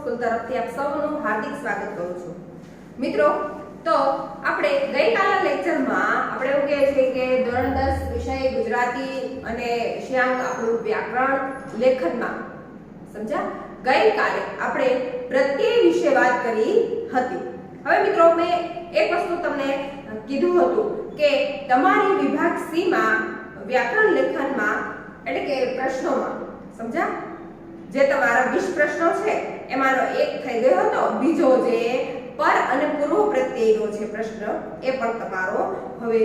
School તરફથી આપ સૌનું હાર્દિક સ્વાગત કરું છું મિત્રો। તો આપણે ગઈકાલના લેક્ચરમાં આપણે એવું કહે છે કે ધોરણ 10 વિષય ગુજરાતી અને વિષયાંક આપણું વ્યાકરણ લેખનમાં સમજ્યા। ગઈકાલે આપણે પ્રત્યય વિશે વાત કરી હતી। હવે મિત્રો મેં એક વસ્તુ તમને કીધું હતું કે તમારી વિભાગ સી માં વ્યાકરણ લેખનમાં એટલે કે પ્રશ્નોમાં સમજ્યા જે તમારા 20 પ્રશ્નો છે એમાંનો એક થઈ ગયો હતો। બીજો જે પર અને પૂર્વ પ્રત્યયનો છે પ્રશ્ન એ પણ તમારો હવે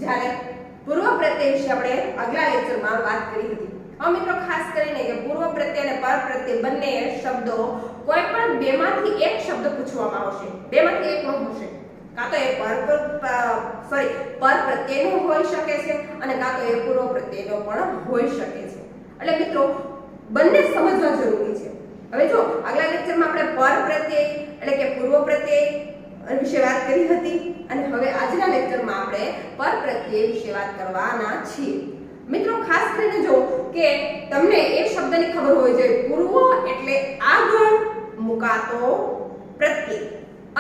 જ્યારે પૂર્વ પ્રત્યય વિશે આપણે આગલા લેક્ચરમાં વાત કરી હતી। હવે મિત્રો ખાસ કરીને કે પૂર્વ પ્રત્યય અને પર પ્રત્યય બંને શબ્દો કોઈ પણ બેમાંથી એક શબ્દ પૂછવામાં આવશે। બેમાંથી એકનો હશે, કાં તો એ પર પ્રત્યયનો હોઈ શકે છે અને કાં તો એ પૂર્વ પ્રત્યયનો પણ હોઈ શકે છે। એટલે મિત્રો બંને સમજવા જરૂરી છે। હવે જો આગલા લેક્ચરમાં આપણે પર પ્રત્યય એટલે કે પૂર્વ પ્રત્યય વિશે વાત કરી હતી અને હવે આજના લેક્ચરમાં આપણે પર પ્રત્યય વિશે વાત કરવાના છીએ। મિત્રો ખાસ કરીને જો કે તમને એ શબ્દની ખબર હોય છે પૂર્વ એટલે આગળ મુકાતો પ્રત્યય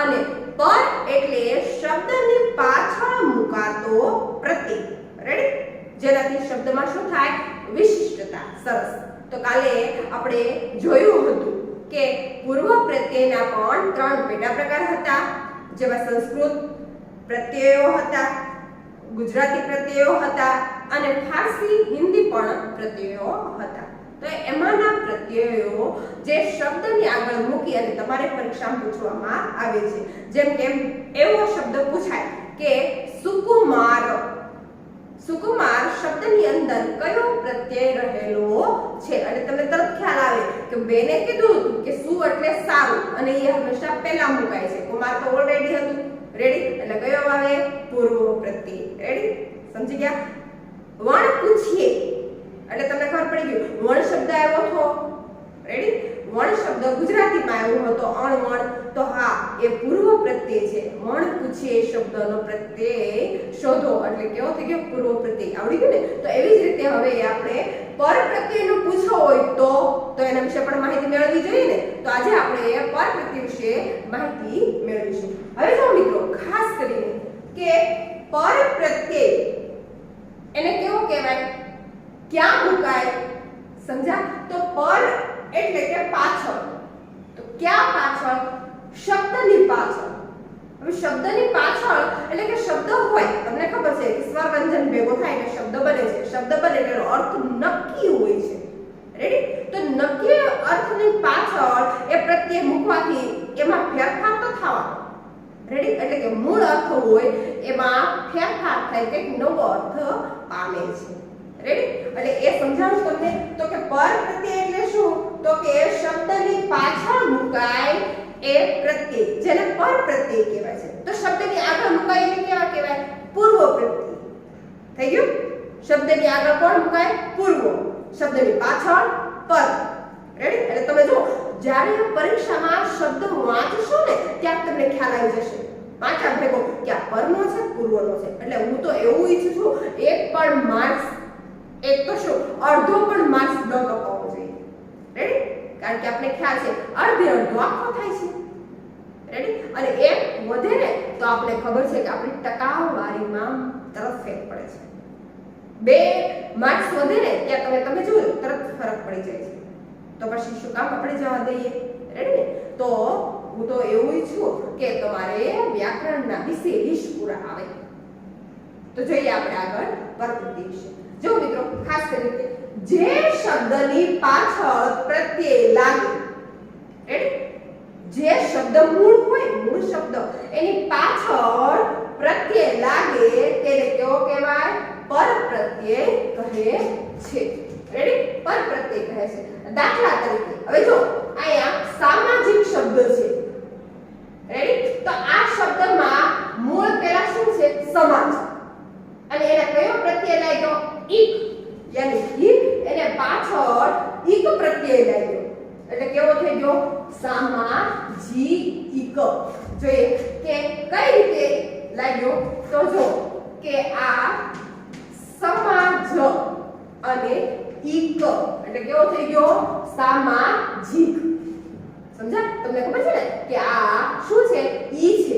અને પર એટલે શબ્દની પાછળ મુકાતો પ્રત્યય। રેડી? જેનાથી શબ્દમાં શું થાય? વિશિષ્ટતા। સરસ। તો કાલે આપણે જોયું હતું કે પૂર્વ પ્રત્યયના પણ 3 પેટા પ્રકાર હતા, જેમાં સંસ્કૃત પ્રત્યયો હતા, ગુજરાતી પ્રત્યયો હતા અને ફારસી હિન્દી પણ પ્રત્યયો હતા। તો એમાંના પ્રત્યયો જે શબ્દની આગળ મૂકી અને તમારે પરીક્ષામાં પૂછવામાં આવે છે, જેમ કે એવો શબ્દ પૂછાય કે સુકુમાર। સુકુમાર શબ્દની અંદર કયો પ્રત્યય રહેલો છે? અને તમને તરત ખ્યાલ આવે કે બેને કીધું હતું કે સુ એટલે સારું અને એ હંમેશા પહેલા મુકાય છે। કુમાર તો ઓલરેડી હતું। રેડી? એટલે કયો આવે? પૂર્વ પ્રત્યય। રેડી? સમજી ગયા? વણ પૂછીએ એટલે તમને ખબર પડી ગયું વણ શબ્દ આવ્યો હતો। રેડી? વણ શબ્દ ગુજરાતીમાં આવ્યો હતો અણવણ, તો હા એ પૂર્વ પ્રત્યય છે। વણ પૂછીએ શબ્દનો પ્રત્યય શોધો એટલે કેવો થઈ ગયો? પૂર્વ પ્રત્યય। આવડી ગયું ને? તો એવી જ રીતે હવે આપણે પર પ્રત્યયનો પૂછો હોય તો એના વિશે પણ માહિતી મેળવવી જોઈએ ને। તો આજે આપણે પર પ્રત્યય વિશે માહિતી મેળવીશું। હવે જો મિત્રો ખાસ કરીને કે પર પ્રત્યય એને કેવો કહેવાય? ક્યાં મુકાય? સમજ્યા? તો પર એટલે કે પાછળ। તો ક્યાં પાછળ? શબ્દની પાછળ। હવે શબ્દની પાછળ એટલે કે શબ્દ હોય, તમને ખબર છે કે સ્વર વ્યંજન ભેગો થાય એટલે શબ્દ બને છે। શબ્દ બને એનો અર્થ નક્કી હોય છે। રેડી? તો નક્કી અર્થની પાછળ એ પ્રત્યય મૂકવાથી એમાં ફેરફાર તો થવાનો। રેડી? એટલે કે મૂળ અર્થ હોય એમાં ફેરફાર થાય, કંઈક નવો અર્થ પામે છે। રેડી? એટલે એ સમજાવું તમને તો કે પર પ્રત્યય એટલે શું? તો કે શબ્દની પાછળ મુકાય એ પ્રત્યય જેને પર પ્રત્યય કહેવાય છે। તો શબ્દની આગળ મુકાય એટલે કેવા કહેવાય? પૂર્વ પ્રત્યય। થઈ ગયું? શબ્દની આગળ કોણ મુકાય? પૂર્વ, શબ્દની પાછળ પર। રેડી? એટલે તમે જો જ્યારે પરીક્ષામાં શબ્દ વાંચશો ને ત્યાં તમને ખ્યાલ આવી જશે વાંચા ભેગો કે આ પરનો છે પૂર્વનો છે। એટલે હું તો એવું ઈચ્છું છું એક પણ માર્ક્સ એક તો શું અડધો પણ માર્ક્સ ન કપાવવો જોઈએ। રેડી? કારણ કે આપણે ખ્યાલ છે અડધે અડધો આખો થાય છે। રેડી? અને એક વધે ને તો આપણે ખબર છે કે આપણી ટકાવારીમાં તરત ફેર પડે છે। 2 માર્ક્સ વધે ને ત્યાં તમે જોજો તરત ફરક પડી જાય છે। તો પછી શું કામ આપણે જવા દઈએ? રેડી? તો હું તો એવું ઈચ્છું કે તમારે વ્યાકરણના 20 પૂરા આવે। તો જોઈએ આપણે આગળ પર પ્રત્યય વિશે। જો મિત્રો ખાસ કરીને જે શબ્દની પાછળ પ્રત્યય લાગે, રેડી? જે શબ્દ મૂળ હોય, મૂળ શબ્દ એની પાછળ પ્રત્યય લાગે તેને કેવો કહેવાય? પર પ્રત્યય કહે છે। રેડી? પર પ્રત્યય કહે છે। દાખલા તરીકે હવે જો અહીંયા સામાજિક શબ્દ છે। રેડી? તો આ શબ્દમાં મૂળ પહેલા શું છે? સમાજ, અને એને કયો પ્રત્યય લાગ્યો? ઈક, યાની ઈક એને પાછળ ઈક પ્રત્યય લાગ્યો એટલે કેવો થઈ ગયો? સામાજિક। જોઈએ કે કઈ રીતે લાગ્યો? તો જો કે આ સમાજ અને ઈક એટલે કેવો થઈ ગયો? સામાજિક। સમજા? તમને ખબર છે ને કે આ શું છે? ઈ છે.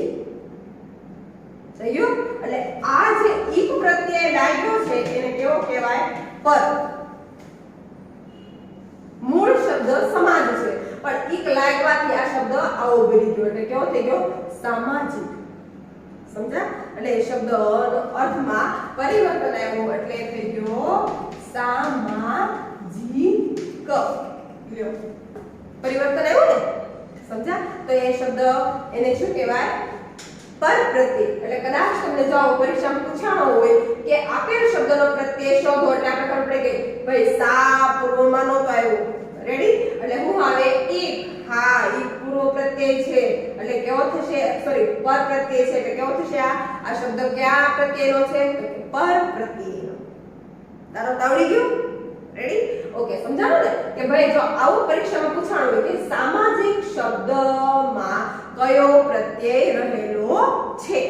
થયું? એટલે આ જે ઈક પ્રત્યય લાગ્યો છે એને કેવો કહેવાય? પર. મૂળ શબ્દ સમાજ છે પણ ઈક લાગવાથી આ શબ્દ આવો બની ગયો એટલે કેવો થઈ ગયો? સામાજિક. સમજા? એટલે એ શબ્દનો અર્થમાં પરિવર્તન આવ્યું એટલે થઈ ગયો સામાજિક. લ્યો પરિવર્તન આવ્યું ને? સમજા? તો એ શબ્દ એને શું કહેવાય? પર પ્રત્યય. એટલે કદાચ તમને જો પરીક્ષામાં પૂછાણો હોય કે આપેલ શબ્દનો પ્રત્યય શોધો એટલે આપણે ખબર પડે કે ભાઈ સા પૂર્વમાં નહોતો આવ્યો. રેડી? એટલે હું આવે? ઈક. હા, ઈક પૂર્વ પ્રત્યય છે એટલે કેવો થશે? સોરી, પર પ્રત્યય છે એટલે કેવો થશે? આ શબ્દ કયા પ્રત્યયનો છે? પર પ્રત્યયનો. તારો આવડી ગયું? રેડી? ઓકે, સમજાણો ને કે ભાઈ જો આવું પરીક્ષામાં પૂછાણું હોય કે સામાજિક શબ્દમાં કયો પ્રત્યય રહેલો છે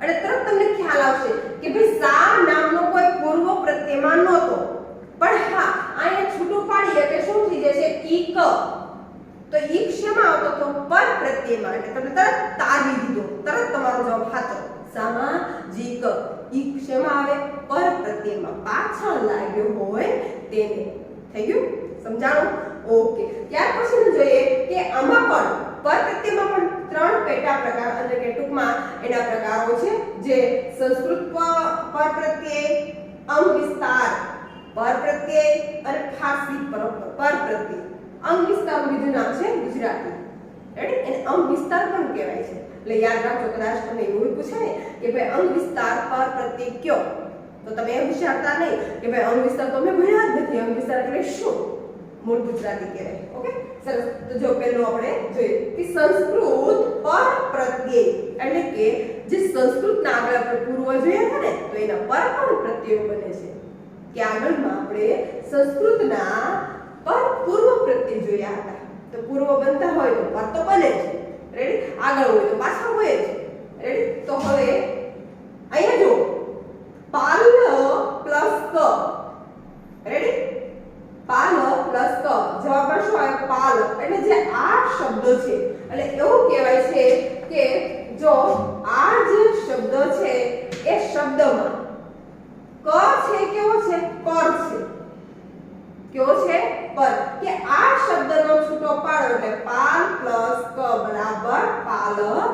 અને તરત તમને ખ્યાલ આવશે કે ભાઈ સા નામનો કોઈ પૂર્વ પ્રત્યયમાં નહોતો પણ હા અહીંયા છૂટું પાડીએ એટલે શું થઈ જશે? ઈક. તો ઈક શેમાં આવતો તો? પર પ્રત્યયમાં. એટલે તમે તરત તારવી દીધો, તરત તમારો જવાબ સાચો. સામાજિક. ઈક શેમાં આવે? પર પ્રત્યયમાં. પાછળ લાગ્યો હોય તેને. થઈ ગયું? સમજાણું? ઓકે. ત્યાર પછી જોઈએ કે આમાં પણ પર પ્રત્યયમાં પણ ત્રણ પેટા પ્રકાર એટલે કે ટૂંકમાં એના પ્રકારો છે જે સંસ્કૃત પર પ્રત્યય, અંગ વિસ્તાર પર પ્રત્યય અને ફારસી પર પ્રત્યય. અંગ વિસ્તારનું બીજું નામ છે ગુજરાતી. રેડી? એને અંગ વિસ્તાર પણ કહેવાય છે. એટલે યાદ રાખજો કદાચ તમને એવું પૂછે ને કે ભાઈ અંગ વિસ્તાર પર પ્રત્યય કયો તો તમે એમ વિચારતા નહીં કે ભાઈ અંગ વિસ્તાર તો અમે ભણ્યા જ નથી. અંગ વિસ્તાર એટલે શું? મૂળ ગુજરાતી કહેવાય. ઓકે, સરસ. તો જો પહેલું આપણે જોઈએ કે સંસ્કૃત પર પ્રત્યય એટલે કે જે સંસ્કૃતના આગળ આપણે પૂર્વ જોયા હતા ને તો એના પર પણ પ્રત્યયો બને છે. કે આગળમાં આપણે સંસ્કૃતના પર પૂર્વ પ્રત્યય જોયા હતા. તો પૂર્વ બનતા હોય તો પર તો બને છે. રેડી? આગળ હોય તો પાછળ હોય છે. રેડી? તો હવે અહીંયા જો પાલ પ્લસ ક. રેડી? પાલ પ્લસ ક. જવાબમાં શું આવે? પાલ. એટલે જે આ શબ્દ છે એટલે એવું કહેવાય છે કે જો આ જે શબ્દ છે એ શબ્દમાં ક છે કેવો છે? પર છે. કેવો છે? પર. કે આ શબ્દનો છૂટો પાડો એટલે પાલ પ્લસ ક બરાબર પાલક.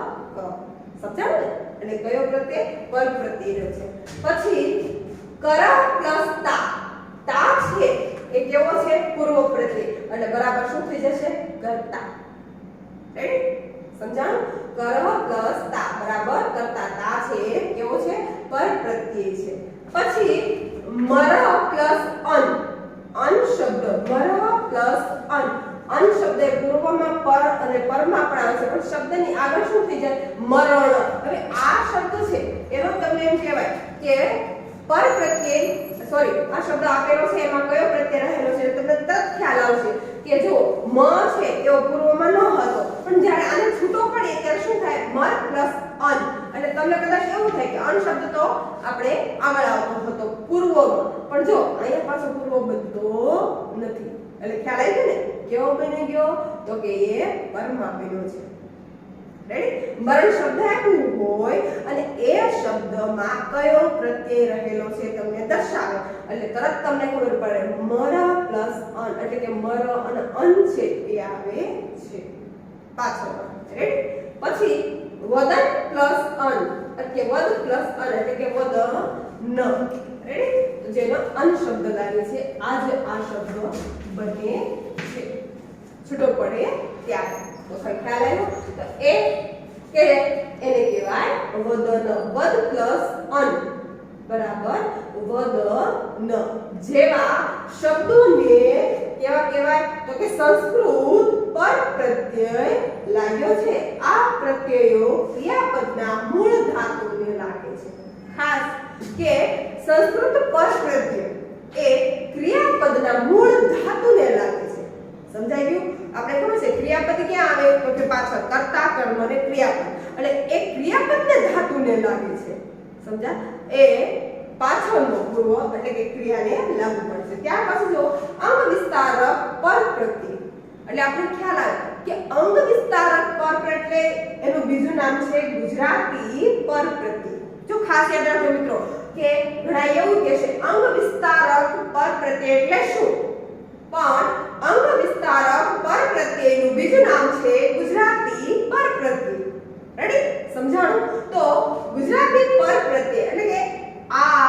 સમજાયું ને? એટલે કયો પ્રત્યય? પર પ્રત્યય છે. પછી કર પ્લસ તા. તા છે એ કેવો છે? પૂર્વ પ્રત્યય એટલે બરાબર શું થઈ જશે? કરતા. રેડી? સમજાણું? કર પ્લસ તા બરાબર કરતા. તા છે કેવો છે? પર પ્રત્યય છે. પછી મર પ્લસ અન. અન શબ્દ મર પ્લસ અન. અન શબ્દ એ પૂર્વમાં પર અને પરમાં પણ આવે છે પણ શબ્દની આગળ શું થઈ જાય? મરણ. હવે આ શબ્દ છે એનો તમને એમ કહેવાય કે પર પ્રત્યય સોરી આ શબ્દ આપેલો છે એમાં કયો પ્રત્યય રહેલો છે તમને તરત ખ્યાલ આવશે કે જો મ છે એવો પૂર્વમાં ન હતો પણ જ્યારે આને છૂટો પડે ત્યારે શું થાય? મર પ્લસ અન. એટલે તમને કદાચ એવું થાય કે અન શબ્દ તો આપણે આગળ આવતો હતો પૂર્વમાં પણ જો અહીંયા પાછો પૂર્વ બનતો નથી. એટલે ખ્યાલ આવી ગયો ને? કેવો બની ગયો? તો કે એ પરમાં બન્યો છે. રેડી? મરણ શબ્દ આપ્યું હોય અને એ શબ્દમાં કયો પ્રત્યય રહેલો છે તમને દર્શાવો એટલે તરત તમને ખબર પડે મર પ્લસ અન એટલે કે મર અને અન છે એ આવે છે પાછળ. રેડી? પછી વદન પ્લસ અન એટલે કે વદ પ્લસ અન એટલે કે વદ ન. રેડી? તો જેનો અન શબ્દ લાગે છે આ જ આ શબ્દ બને છે છૂટો પડે ત્યારે. તો ખ્યાલ આવ્યો? તો એ કે એને કહેવાય વદન. વદ પ્લસ અન બરાબર વદન. જેવા શબ્દોને કેવા કહેવાય? તો કે સંસ્કૃત પર પ્રત્યય લાગ્યો છે. આ પ્રત્યયો ક્રિયાપદના મૂળ ધાતુને લાગે છે. ખાસ કે સંસ્કૃત પર પ્રત્યય એ ક્રિયાપદના મૂળ ધાતુને લાગે છે. સમજાઈ ગયું? આપણે ખબર છે ક્રિયાપદ ક્યાં આવે? તો કે પાછળ કર્તા કર્મ અને ક્રિયાપદ. એટલે એ ક્રિયાપદને ધાતુને લાગે છે. સમજા? એ પાછળનો પૂર્વ એટલે કે ક્રિયાને લાગુ પડશે. ત્યાર પછી જો અંગ વિસ્તાર પર પ્રત્યય એટલે આપણે ખ્યાલ આવે કે અંગ વિસ્તારક પરપ્રત્યય એનું બીજું નામ છે ગુજરાતી પરપ્રત્યય. જો ખાસ યાદ રાખજો મિત્રો કે ઘણા એવું કહે છે અંગ વિસ્તારક પરપ્રત્યય એટલે શું, પણ અંગ વિસ્તારક પરપ્રત્યયનું બીજું નામ છે ગુજરાતી પરપ્રત્યય. રેડી? સમજાણું? તો ગુજરાતી પરપ્રત્યય એટલે કે આ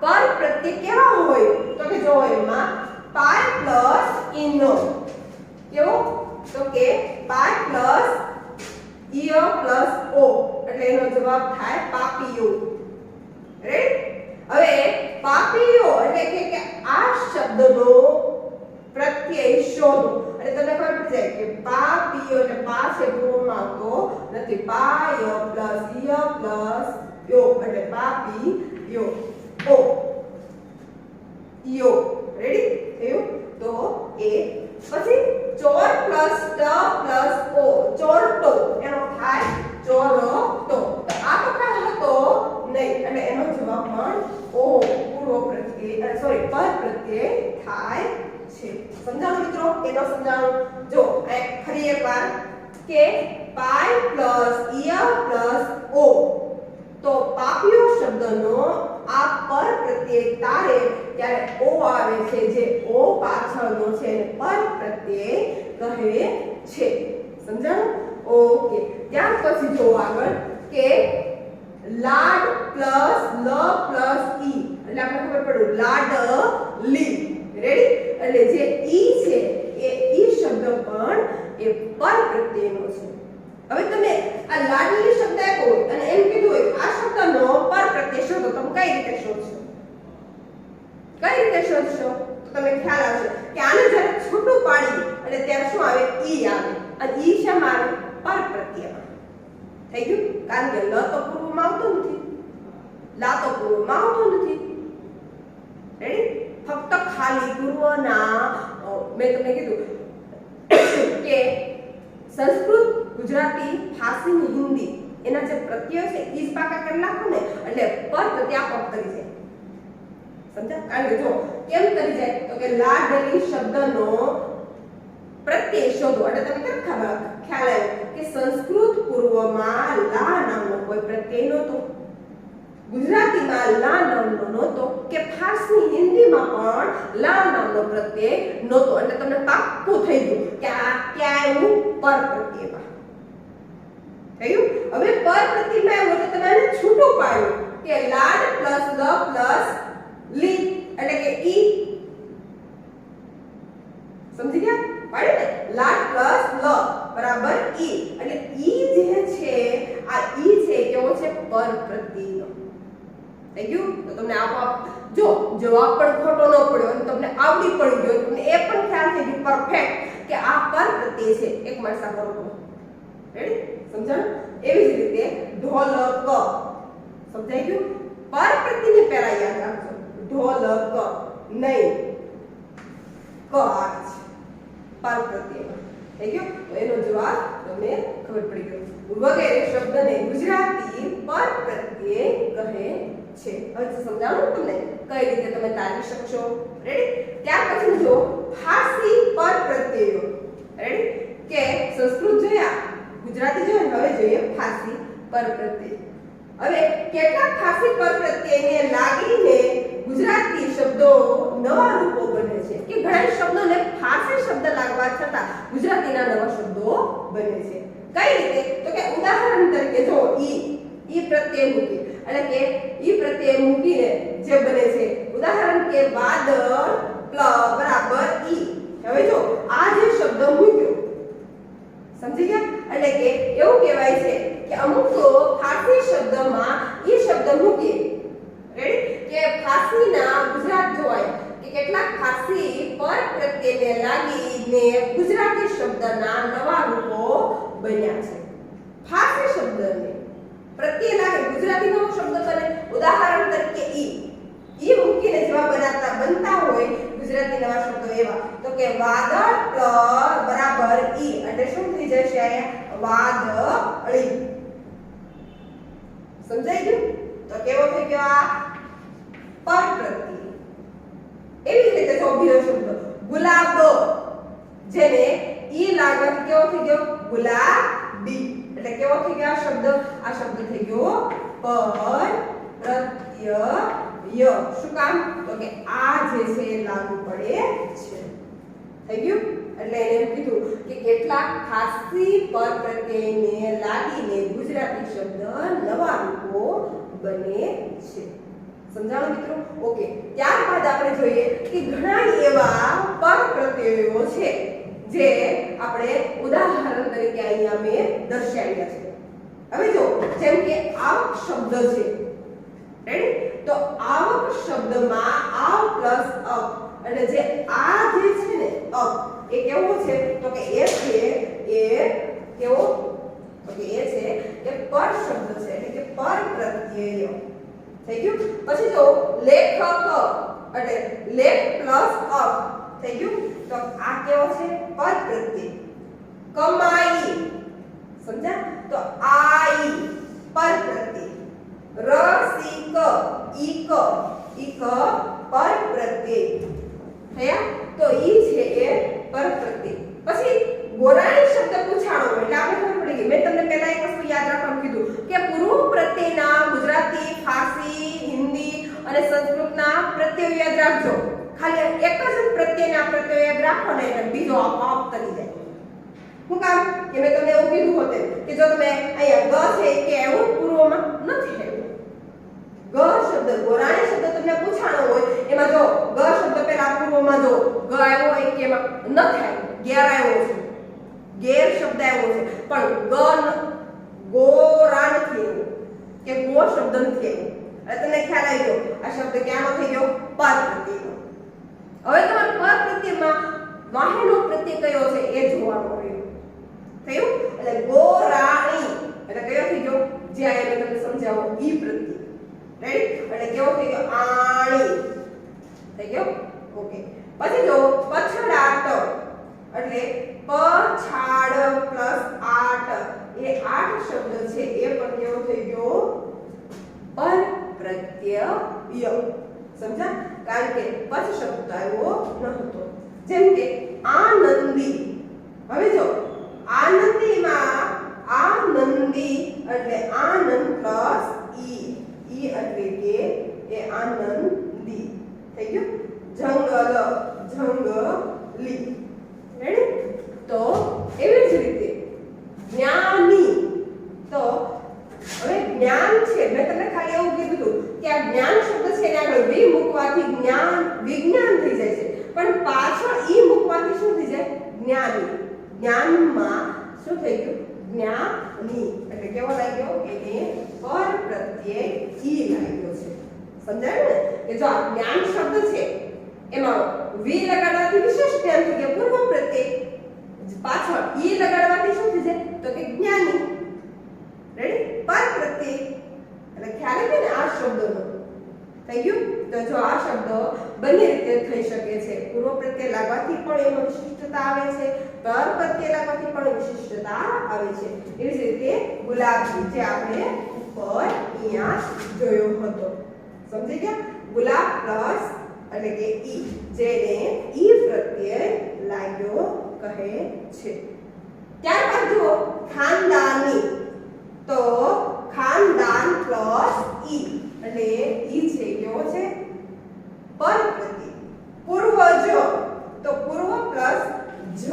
પરપ્રત્યય કેવા હોય તો કે જો એમાં પાય પ્લસ ઈનો કેવો તો કે પાય પ્લસ ઈય પ્લસ ઓ એટલે એનો જવાબ થાય પાપીયો. રેડી? હવે પાપીયો એટલે કે આ શબ્દનો પ્રત્યય શોધો એટલે તમને ખબર પડી જાય કે પાપીયો એટલે પા છે પૂર્વમાં આવતો નથી, પાય પ્લસ ઈય પ્લસ યો એટલે પાપીયો ઓ યો. રેડી? થયું? તો એ પછી ચોર પ્લસ ટ પ્લસ ઓ ચોરટો એનો થાય ચોરટો. તો આ તો કાંઈ હતો નહીં એટલે એનો જવાબ પણ ઓ પૂર્વ પ્રત્યય સોરી પર પ્રત્યય થાય છે. સમજાણું મિત્રો? એનો સમજાણું જો ફરી એકવાર કે પાય પ્લસ ઈય પ્લસ ઓ તો પાપિયો શબ્દનો આ પર પ્રત્યય તારે ત્યારે ઓ આવે છે જે ઓ પાછળનો છે એને પર પ્રત્યય કહે છે. સમજાણું? ઓકે. ત્યાર પછી જો આગળ કે લાડ પ્લસ લ પ્લસ ઈ એટલે આપણે ખબર પડ્યું લાડલી. રેડી? એટલે જે ઈ છે એ ઈ શબ્દ પણ એ પર પ્રત્યયનો છે. હવે તમે આ લાડલી શબ્દ આપ્યો હોય અને એમ કીધું હોય આ શબ્દનો પર પ્રત્યય શોધો, તમે કઈ રીતે શોધશો? કઈ રીતે શોધશો? તો તમને ખ્યાલ આવશે કે આને જ્યારે છૂટું પાડી એટલે ત્યારે શું આવે? ઈ આવે. અને ઈ શેમાં આવે? પર પ્રત્યયમાં. થઈ ગયું? કારણ કે લ તો પૂર્વમાં આવતો નથી, લા તો પૂર્વમાં આવતો નથી. રેડી? ફક્ત ખાલી પૂર્વના મેં તમને કીધું કે સંસ્કૃત, ગુજરાતી, ફારસી ને હિન્દી એના જે પ્રત્યય છે ઈ જ પાકા કરી નાખો ને એટલે પર પ્રત્યય આપોઆપ કરી જાય. સમજ્યા? કારણ કે જો કેમ કરી જાય તો કે લાડલી શબ્દનો પ્રત્યય શોધો એટલે તમને કેમ ખ્યાલ આવ્યો કે સંસ્કૃત પૂર્વમાં લા નામનો કોઈ પ્રત્યય નહોતો, ગુજરાતીમાં લા નામનો નહોતો કે ફારસી હિન્દીમાં પણ લા નામનો પ્રત્યય નહોતો. એટલે તમને પાક્કું થઈ ગયું કે આ ક્યાં આવ્યું? પર પ્રત્યયમાં થયું. હવે પર પ્રત્યયમાં એવું એટલે તમે આને છૂટું પાડ્યું કે લાડ પ્લસ લ પ્લસ લી એટલે કે ઈ. સમજી ગયા? પાડ્યું ને? લાડ પ્લસ લ બરાબર ઈ એટલે ઈ જે છે આ ઈ છે કેવો છે? પર પ્રત્યયનો. થઈ ગયું? તો તમને આપોઆપ જો જવાબ પણ ખોટો ન પડ્યો અને તમને આવડી પણ ગયો, તમને એ પણ ખ્યાલ થઈ ગયો પરફેક્ટ કે આ પર પ્રત્યય છે. એક માણસા કરો તો રેડી? સમજાણું? એવી જ રીતે ઢોલક સમજાઈ ગયું? પર પ્રત્યયને પહેલા યાદ રાખજો. ઢોલક નહીં ક આવે છે પર પ્રત્યયમાં. થઈ ગયું? તો એનો જવાબ તમને ખબર પડી ગયો. વગેરે શબ્દને ગુજરાતી પર પ્રત્યય કહે છે. હવે સમજાવું તમને કઈ રીતે તમે તારવી શકશો. રેડી? ત્યાર પછી જો ફારસી પર પ્રત્યયો. રેડી? કે સંસ્કૃત જોયા, ગુજરાતી જોયા, હવે જોઈએ ફારસી પર પ્રત્યય. હવે કેટલાક ફારસી પર પ્રત્યયને લાગીને ગુજરાતી શબ્દો નવા રૂપો બને છે કે ઘણા શબ્દોને ફારસી શબ્દ લાગવા છતાં ગુજરાતીના નવા શબ્દો બને છે. કઈ રીતે? તો કે ઉદાહરણ તરીકે જો ઈ પ્રત્યય મૂકી એટલે કે ઈ પ્રત્યય મૂકીને જે બને છે ઉદાહરણ કે વાદળ બરાબર ઈ. હવે જો આ જે શબ્દ મૂક્યો સમજી ગયા? એટલે કે એવું કહેવાય છે કે અમુક ફારસી શબ્દમાં ઈ શબ્દ મૂકીએ. રેડી? કે ફારસીના ગુજરાત જોવાય કે કેટલાક ફારસી પર પ્રત્યયને લાગીને ગુજરાતી શબ્દના નવા રૂપો બન્યા છે. ફારસી શબ્દને પ્રત્યય લાગે ગુજરાતી નવો શબ્દ બને. ઉદાહરણ તરીકે ઈ મૂકીને જેવા બનતા હોય ગુજરાતી નવા શબ્દો એવા તો કે વાદળ બરાબર ઈ એટલે શું થઈ જશે? વાદળી. સમજાઈ ગયું? તો કેવો થઈ ગયો આ પર પ્રત્યય. એવી રીતે જો બીજો શબ્દ ગુલાબ જેને ઈ લાગવાથી કેવો થઈ ગયો ગુલાબી એટલે કેવો થઈ ગયો આ શબ્દ થઈ ગયો પરપ્રત્યય શું કામ તો કે આ જે છે એ લાગુ પડે છે થઈ ગયું એટલે એને એમ કીધું કે કેટલાક ખાસી પરપ્રત્યયને લાગીને ગુજરાતી શબ્દ નવા રૂપો બને છે સમજાણું મિત્રો ઓકે ત્યારબાદ આપણે જોઈએ કે ઘણા એવા પરપ્રત્યયો છે જે આપણે ઉદાહરણ તરીકે અહીંયા મેં દર્શાવ્યા છે હવે જો જેમ કે આવક શબ્દ છે રેડી તો આવક શબ્દમાં આવ પ્લસ અપ એટલે જે આ જે છે ને અપ એ કેવો છે તો કે એ છે એ કેવો તો કે એ છે એ પર શબ્દ છે એટલે કે પરપ્રત્યય થઈ ગયું પછી જો લેખક એટલે લેખ પ્લસ અપ થઈ ગયું તો આ કેવો છે પરપ્રત્યય કમાઈ સમજ્યા તો આઈ પરપ્રત્યય રસિક ઈક પરપ્રત્યય થયા તો ઈ છે એ પરપ્રત્યય પછી ગોરાણી શબ્દ પૂછાણો એટલે આપણે ખબર પડી ગઈ મેં તમને પહેલા એક વસ્તુ યાદ રાખવાનું કીધું કે પૂર્વ પ્રત્યયના ગુજરાતી ફારસી હિન્દી અને સંસ્કૃતના પ્રત્યય યાદ રાખજો ખાલી એક જ પ્રત્યયના પ્રત્યય યાદ રાખો ને એટલે બીજો આપોઆપ તરી જાય શું કામ કે મેં તમને એવું કીધું હોતે કે જો તમે અહીંયા ગ છે કે એવું પૂર્વમાં નથી આવ્યું ગ શબ્દ ગોરાણી શબ્દ તમને પૂછાણો હોય એમાં જો ગ શબ્દ પહેલા પૂર્વમાં જો ગ આવ્યો હોય કે એમાં નથી આવ્યો ગેર આવ્યો છે ગેર શબ્દ આવ્યો છે પણ ગોરા નથી આવ્યો કે ગો શબ્દ નથી આવ્યો એટલે તમને ખ્યાલ આવી ગયો આ શબ્દ ક્યાંનો થઈ ગયો પરપ્રત્યયનો હવે તમારે પરપ્રત્યયમાં વાહેનો પ્રત્યય કયો છે એ જોવાનું રહ્યું થયું એટલે ગોરાણી એટલે કયો થઈ ગયો જે આ મેં તમને સમજાવો ઈ પ્રત્યય રેડી એટલે કેવો થઈ ગયો આણી થઈ ગયો ઓકે પછી જો પછડાટ એટલે પછાડ પ્લસ આટ એ આઠ શબ્દ છે એ પણ કેવો થઈ ગયો પરપ્રત્યય સમજા કારણ કે પછી શબ્દ આવ્યો ન હતો જેમ કે આનંદી હવે જો આનંદીમાં આનંદી એટલે આનંદ પ્લસ ઈ એટલે કે એ આનંદી થઈ ગયું જંગલી રેડી તો એવી જ રીતે જ્ઞાની તો હવે જ્ઞાન છે મેં તમને ખાલી એવું કીધું હતું કે આ જ્ઞાન શબ્દ છે ને આગળ વી મૂકવાથી જ્ઞાન વિજ્ઞાન થઈ જાય છે પણ પાછળ ઈ મૂકવાથી શું થઈ જાય જ્ઞાની જ્ઞાનમાં શું થઈ ગયું જ્ઞાની એટલે કેવો લાગ્યો એને પરપ્રત્યય ઈ લાગ્યો છે સમજાયું ને કે જો આ જ્ઞાન શબ્દ છે એમાં વી લગાડવાથી વિશેષ જ્ઞાન થઈ ગયા પૂર્વ પ્રત્યય પાછળ ઈ લગાડવાથી શું થઈ જાય તો કે જ્ઞાની રેડી પરપ્રત્યય એટલે ખ્યાલ છે ને આ શબ્દનો થઈ ગયું તો જો આ શબ્દ બંને રીતે થઈ શકે છે પૂર્વ પ્રત્યય લાગવાથી પણ એમાં વિશિષ્ટતા આવે છે પર પ્રત્યય લાગવાથી પણ વિશિષ્ટતા આવે છે એવી જ રીતે ગુલાબી જે આપણે ઉપર અહીંયા જોયો હતો સમજી ગયા ગુલાબ પ્લસ એટલે કે ઈ જેને ઈ પ્રત્યય લાગ્યો કહે છે ત્યારબાદ જુઓ ખાનદાની તો ખાનદાન પ્લસ ઈ એટલે ઈ છે કેવો છે પરપ્રત્યય પૂર્વજ તો પૂર્વ પ્લસ જ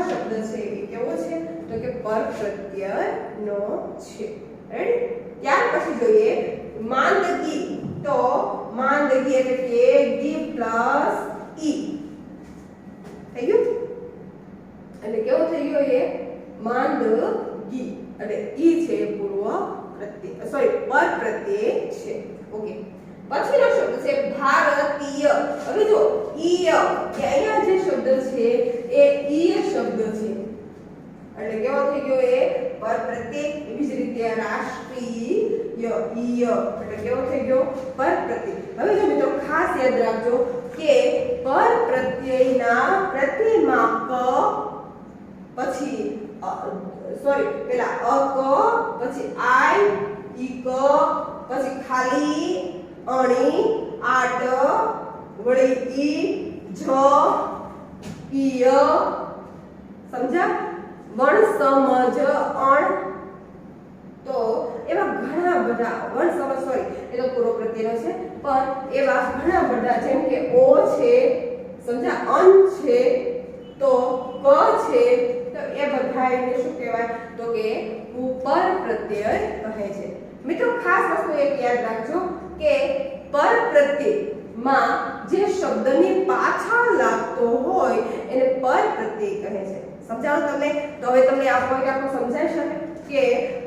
શબ્દ છે એ કેવો છે તો કે પરપ્રત્યય નો છે રાઈટ ત્યાર પછી જોઈએ માંદગી તો માંદગી એટલે કે ગી પ્લસ ઈ થઈ ગયું એટલે કેવો થઈ ગયો એ માંદગી એટલે ઈ છે પૂર્વ પ્રત્યય સોરી પર પ્રત્યય છે ઓકે પછીનો શબ્દ છે ભારતીય હવે જો ઈય કે અહીંયા જે શબ્દ છે એ ઈય શબ્દ છે એટલે કેવો થઈ ગયો એ પર પ્રત્યય એવી જ રીતે રાષ્ટ્રીય ઈય એટલે કેવો થઈ ગયો પર પ્રત્યય હવે જો મિત્રો ખાસ યાદ રાખજો કે પર પ્રત્યયના પ્રત્યયમાં ક પછી સોરી પેલા અ ક પછી આઈ ઈ ક પછી ખાલી અણી આટ વળી ઈ જ ઈય સમજ્યા? વણ સમજ અણ, તો એવા ઘણા બધા વણ સમજ, સોરી એ તો પૂર્વ પ્રત્યયનો છે, પણ એવા ઘણા બધા જેમ કે ઓ છે, સમજ્યા, અન છે, તો ક છે, તો એ બધા એને શું કહેવાય? તો કે ઉપર પ્રત્યય કહે છે. મિત્રો ખાસ વસ્તુ એક યાદ રાખજો કે પર પ્રત્યયમાં જે શબ્દની પાછળ લાગતો હોય એને પર પ્રત્યય કહે છે. સમજાણું તમને? તો હવે તમને આ પોઈન્ટ આપણો સમજાઈ શકે કે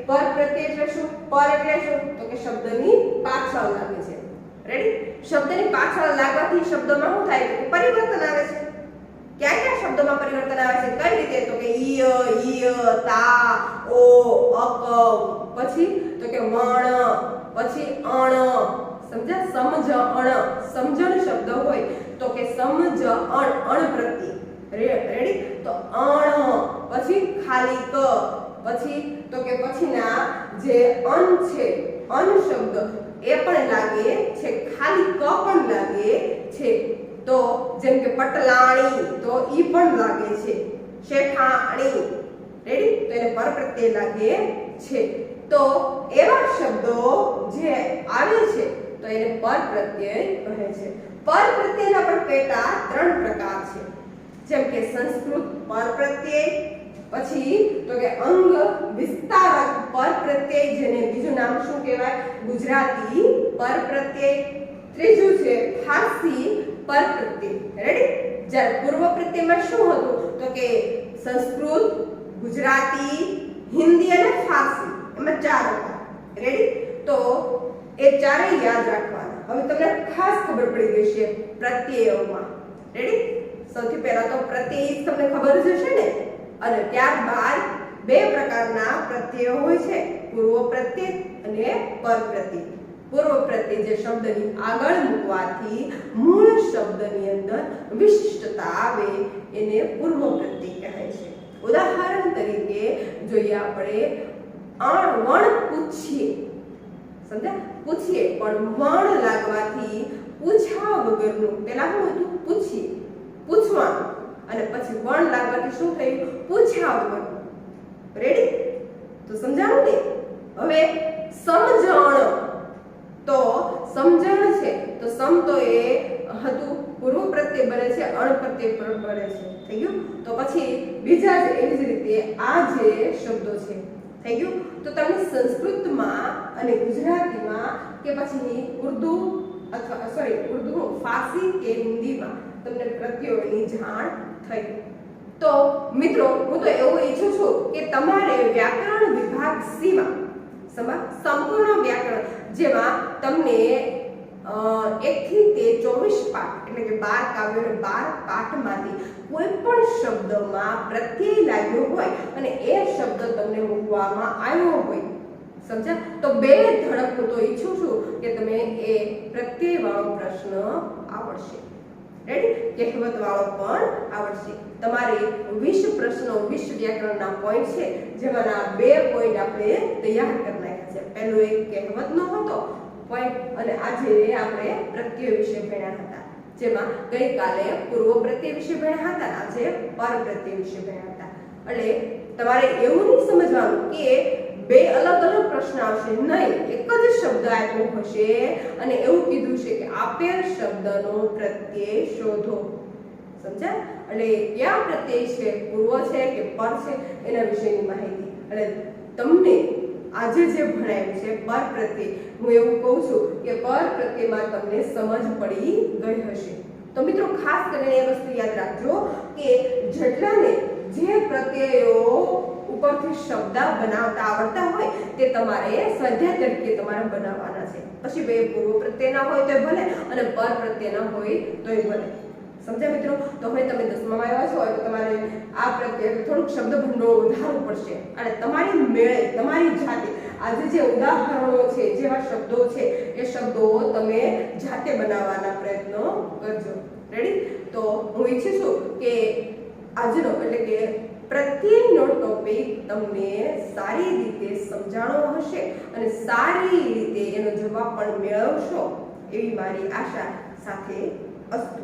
પર પ્રત્યય એટલે શું? પર એટલે શું? તો કે શબ્દની પાછળ લાગે છે. રેડી? શબ્દની પાછળ લાગવાથી શબ્દમાં શું થાય? તો પરિવર્તન આવે છે. ક્યાં ક્યાં શબ્દોમાં પરિવર્તન આવે છે? કઈ રીતે? તો કે ઈય, ઈય, તા, ઓ, અક, પછી તો કે વણ, પછી અણ, સમજ્યા? સમજ અણ, સમજણ શબ્દ હોય તો કે સમજ અણ, અણ પ્રત્યય. રેડી? તો અણ, પછી ખાલી ક, પછી તો કે પછીના જે અન છે, અન શબ્દ એ પણ લાગે છે, ખાલી ક પણ લાગે છે. તો જેમ કે પટલાણી, તો ઈ પણ લાગે છે. શેઠાણી, રેડી? તો એને પર પ્રત્યય લાગે છે. તો એવા શબ્દો જે આવે છે તો એને પર પ્રત્યય કહે છે. પર પ્રત્યયના પણ પેટા 3 પ્રકાર છે. જેમ કે સંસ્કૃત પર પ્રત્યય, પછી તો કે અંગ વિસ્તારક પર પ્રત્યય, જેને બીજું નામ શું કહેવાય? ગુજરાતી પર પ્રત્યય. ત્રીજું છે ફારસી પર પ્રત્યય. રેડી? જ્યારે પૂર્વ પ્રત્યયમાં શું હતું? તો કે સંસ્કૃત, ગુજરાતી, હિન્દી અને ફારસી, એમાં 4 હતા. રેડી? તો એ ચારેય યાદ રાખવાના. હવે તમને ખાસ ખબર પડી ગઈ છે પ્રત્યયોમાં. રેડી? સૌથી પહેલા તો પ્રત્યય તમને ખબર જ હશે ને. અને ત્યારબાદ 2 પ્રકારના પ્રત્યયો હોય છે, પૂર્વ પ્રત્યય અને પર પ્રત્યય. પૂર્વ પ્રત્યય જે શબ્દની આગળ મૂકવાથી મૂળ શબ્દની અંદર વિશિષ્ટતા આવે એને પૂર્વ પ્રત્યય કહે છે. ઉદાહરણ તરીકે જોઈએ આપણે વણ પૂછીએ, સમજ્યા? પૂછીએ પણ વણ લાગવાથી પૂછા વગરનું, પહેલા શું હતું? પૂછીએ, પૂછવાનું, અને પછી વણ લાગવાથી શું થયું? પૂછા વગરનું. રેડી? તો સમજાણું ને? હવે સમજણ, તો સમજણ છે તો સમ તો એ હતું પૂર્વ પ્રત્યય બને છે, અણ પ્રત્યય પણ બને છે. થઈ ગયું? તો પછી બીજા જ એવી જ રીતે આ જે શબ્દો છે. થઈ ગયું? તો તમને સંસ્કૃતમાં અને ગુજરાતીમાં કે પછી ઉર્દુ અથવા ઉર્દુ, ફારસી કે હિન્દીમાં તમને પ્રત્યયોની જાણ થઈ. તો મિત્રો હું તો એવું ઈચ્છું છું કે તમારે વ્યાકરણ વિભાગ સીમાં સંપૂર્ણ વ્યાકરણ, જેમાં તમને 1 થી તે 24 પાઠ એટલે કે 12 કાવ્યો અને 12 પાઠમાંથી કોઈ પણ શબ્દમાં પ્રત્યય લાગ્યો હોય અને એ શબ્દ તમને મૂકવામાં આવ્યો હોય, સમજ્યા? તો 2 ધડક હું તો ઈચ્છું છું કે તમે એ પ્રત્યય વાળો પ્રશ્ન આવડશે. રેડી? કહેવત વાળો પણ આવડશે. તમારે 20 પ્રશ્નો, 20 વ્યાકરણના પોઈન્ટ છે, જેમાંના 2 પોઈન્ટ આપણે તૈયાર કરી નાખ્યા છે. પહેલો એક કહેવતનો હતો પોઈન્ટ, અને આજે આપણે પ્રત્યય વિશે ભણ્યા હતા, જેમાં ગઈકાલે પૂર્વ પ્રત્યય વિશે ભણ્યા હતા, આજે પર પ્રત્યય વિશે ભણ્યા હતા. એટલે તમારે એવું નહીં સમજવાનું કે 2 અલગ અલગ પ્રશ્ન આવશે, નહીં, એક જ શબ્દ આપ્યો હશે અને એવું કીધું છે કે આપેલ શબ્દનો પ્રત્યય શોધો. સમજ્યા? એટલે કયા પ્રત્યય છે, પૂર્વ છે કે પર છે, એના વિશેની માહિતી. એટલે તમને આજે જે ભણાવ્યું છે પર પ્રત્યય, હું એવું કહું છું કે પર પ્રત્યયમાં તમને સમજ પડી ગઈ હશે. તો મિત્રો ખાસ કરીને એ વસ્તુ યાદ રાખજો કે જેટલાને જે પ્રત્યયો ઉપરથી શબ્દ બનાવતા આવડતા હોય તે તમારે સ્વાધ્યાય તરીકે તમારે બનાવવાના છે. પછી 2 પૂર્વ પ્રત્યયના હોય તો ભલે અને પર પ્રત્યયના હોય તોય ભલે. સમજ્યા મિત્રો? તો હવે તમે 10માં આવ્યા છો તો તમારે આ પ્રત્યય થોડુંક શબ્દ ભંડોળ વધારવું પડશે, અને તમારી મેળે, તમારી જાતે આજે જે ઉદાહરણો છે, જેવા શબ્દો છે, એ શબ્દો તમે જાતે બનાવવાના પ્રયત્નો કરજો. રેડી? તો હું ઈચ્છું છું કે આજનો એટલે કે પ્રત્યયનો ટોપિક તમને સારી રીતે સમજાણો હશે અને સારી રીતે એનો જવાબ પણ મેળવશો એવી મારી આશા સાથે અસ્તુ.